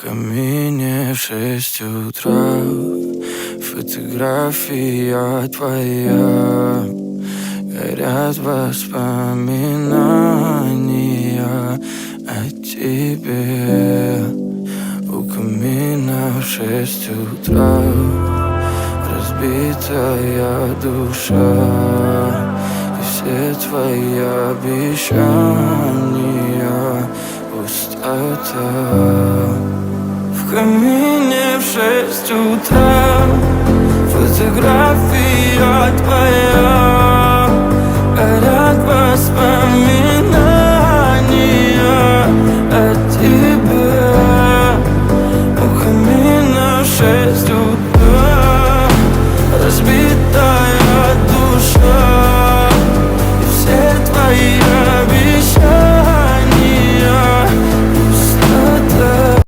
камине в 6 утра фотография твоя. Горят воспоминания о тебе. У камина в 6 утра разбитая душа, и все твои обещания пустота. В камине в 6 утра фотография твоя.